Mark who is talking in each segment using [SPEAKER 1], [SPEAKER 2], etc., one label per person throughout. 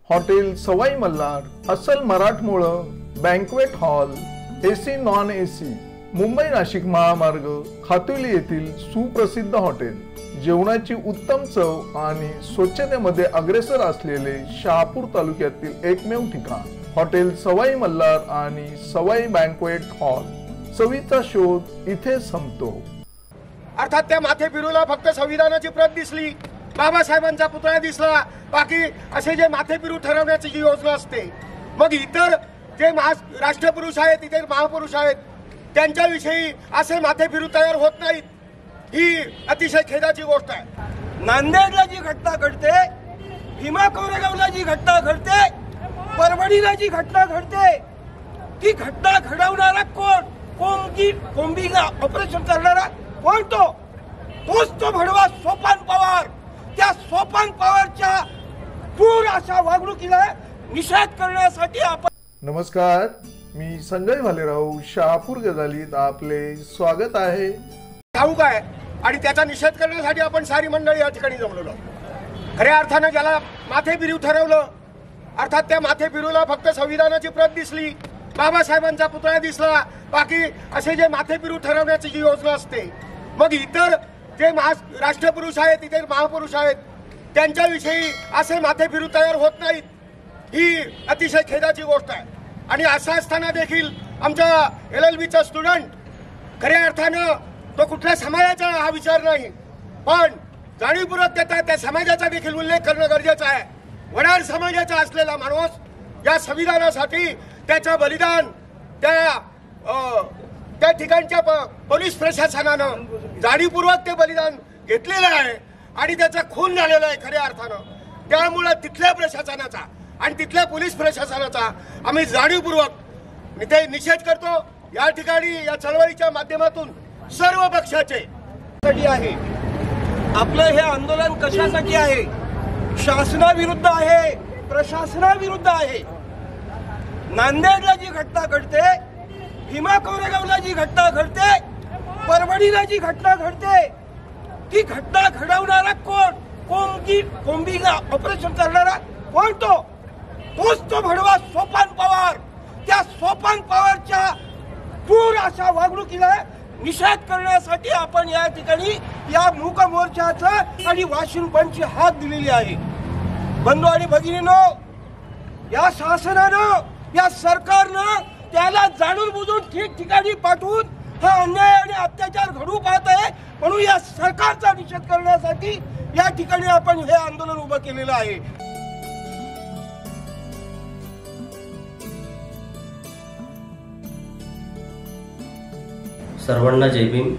[SPEAKER 1] Hotel Sawai Malhar अस्सल मराठमोळं banquet hall AC non AC Mumbai Nashik महामार्ग खातुली येथील सुप्रसिद्ध हॉटेल जेवणाची उत्तम चव आणि स्वच्छतेमध्ये अग्रेसर असलेले शहापूर तालुक्यातील एकमेव ठिकाण हॉटेल सवाई मल्हार आणि सवाई बँक्वेट हॉल। चवीचा शोध इथे संपतो।
[SPEAKER 2] अर्थात त्या माथे फिरूला फक्त संविधानाची प्रत दिसली, बाबासाहेबांचा पुतळा दिसला, बाकी असे जे माथे फिरू ठरवण्याची जी योजना असते, मग इतर जे राष्ट्रपुरुष आहेत, इतर महापुरुष आहेत, त्यांच्याविषयी असे माथे फिरू तयार होत नाहीत। ही अतिशय खेदाची गोष्ट आहे।
[SPEAKER 3] नांदेडला जी घटना घडते, भीमा कोरेगावला जी घटना घडते, परभणीला जी घटना घडते, ती घटना घडवणारा कोण? कोंबिंग ऑपरेशन करणारा कोण? तोच तो भडवा सोपान पवार। त्या सोपान पवारच्या क्रूर अशा वागणुकीला निषेध करण्यासाठी आपण
[SPEAKER 1] नमस्कार, मी संजय भालेराव शहापूर गजालीत आपले स्वागत आहे।
[SPEAKER 2] ठाऊक आहे आणि त्याचा निषेध करण्यासाठी आपण सारी मंडळी या ठिकाणी जमलेलो। खऱ्या अर्थाने ज्याला माथे फिरू ठरवलं, अर्थात त्या माथे फिरूला फक्त संविधानाची प्रत दिसली, बाबासाहेबांचा पुतळा दिसला, बाकी असे जे माथे फिरू ठरवण्याची जी योजना असते, मग इतर जे राष्ट्रपुरुष आहेत, इतर महापुरुष आहेत, त्यांच्याविषयी असे माथे फिरू तयार होत नाहीत। ही अतिशय खेदाची गोष्ट आहे। आणि असं असताना देखील आमचा LLBचा स्टुडंट खऱ्या अर्थानं तो कुठल्या समाजाचा हा विचार नाही, पण जाणीवपूर्वक त्या समाजाचा देखील उल्लेख करणं गरजेचं आहे। वडार समाजाचा असलेला माणूस या संविधानासाठी त्याचं बलिदान त्या ठिकाणच्या पोलीस प्रशासनानं जाणीवपूर्वक ते बलिदान घेतलेलं आहे आणि त्याचा खून झालेला आहे खऱ्या अर्थानं। त्यामुळे तिथल्या प्रशासनाचा आणि तिथल्या पोलीस प्रशासनाचा आम्ही जाणीवपूर्वक ते निषेध करतो। या ठिकाणी या चळवळीच्या माध्यमातून सर्व पक्षाचे
[SPEAKER 3] आहे। आपलं हे आंदोलन कशासाठी आहे? शासनाविरुद्ध आहे, प्रशासनाविरुद्ध आहे। नांदेडला जी घटना घडते, भीमा कोरेगावला जी घटना घडते, परभणीला जी घटना घडते, ती घटना घडवणारा कोण? कोंबिंग ऑपरेशन करणारा कोण? तोच तो भडवा सोपान पवार। त्या सोपान पवारच्या क्रूर अशा वागणुकीला निषेध करण्यासाठी आपण या ठिकाणी या मूक मोर्चाचं आणि वाशिम बंदची हात दिलेली आहे। बंधू आणि भगिनींनो, या शासनानं, या सरकारनं त्याला जाणून बुजून ठिकठिकाणी पाठवून हा अन्याय आणि अत्याचार घडू पाहत आहे। म्हणून या सरकारचा निषेध करण्यासाठी या ठिकाणी आपण हे आंदोलन उभं केलेलं आहे।
[SPEAKER 4] सर्वांना जय भीम।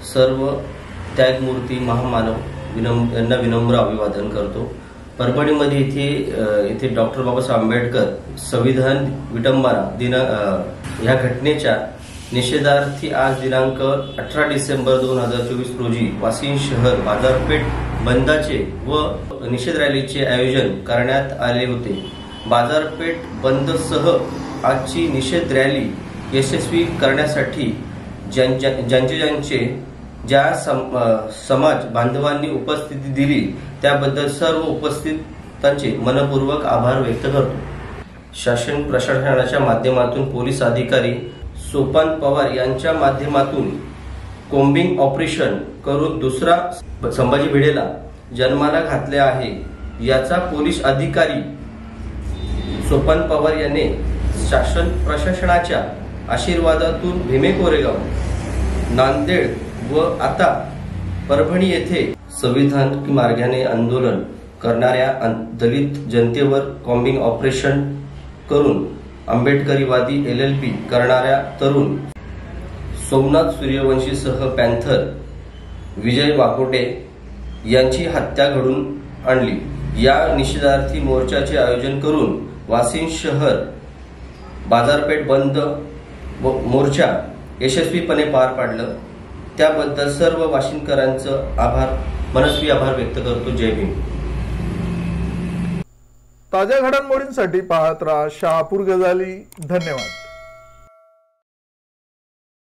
[SPEAKER 4] सर्व त्यागमूर्ती महामानव यांना विनम्र अभिवादन करतो। परभणीमध्ये इथे डॉक्टर बाबासाहेब आंबेडकर संविधान विटंबना दिन ह्या घटनेच्या निषेधार्थी आज दिनांक 18 डिसेंबर 2024 रोजी वाशिम शहर बाजारपेठ बंदाचे व निषेध रॅलीचे आयोजन करण्यात आले होते। बाजारपेठ बंदसह आजची निषेध रॅली यशस्वी करण्यासाठी ज्या समाज बांधवांनी उपस्थिती दिली त्याबद्दल सर्व उपस्थितांचे मनपूर्वक आभार व्यक्त करतो। शासन प्रशासनाच्या माध्यमातून पोलीस अधिकारी सोपान पवार यांच्या माध्यमातून कोम्बिंग ऑपरेशन करून दुसरा संभाजी भिडेला जन्माला घातले आहे, याचा पोलीस अधिकारी सोपान पवार यांनी शासन प्रशासनाच्या आशीर्वादातून भीमे कोरेगाव, नांदेड व आता परभणी येथे संविधान मार्गाने आंदोलन करणाऱ्या दलित जनतेवर कॉम्बिंग ऑपरेशन करून आंबेडकरीवादी LLB करणाऱ्या तरुण सोमनाथ सूर्यवंशीसह पॅन्थर विजय वाकोटे यांची हत्या घडून आणली। या निषेधार्थी मोर्चाचे आयोजन करून वाशिम शहर बाजारपेठ बंद मोर्चा यशस्वीपणे पार पाडलं। त्याबद्दल सर्व वाशिमकरांचं मनस्वी आभार व्यक्त करतो। जय भीम।
[SPEAKER 1] ताज्या घडामोडींसाठी पाहत राहा शहापूर गजाली। धन्यवाद।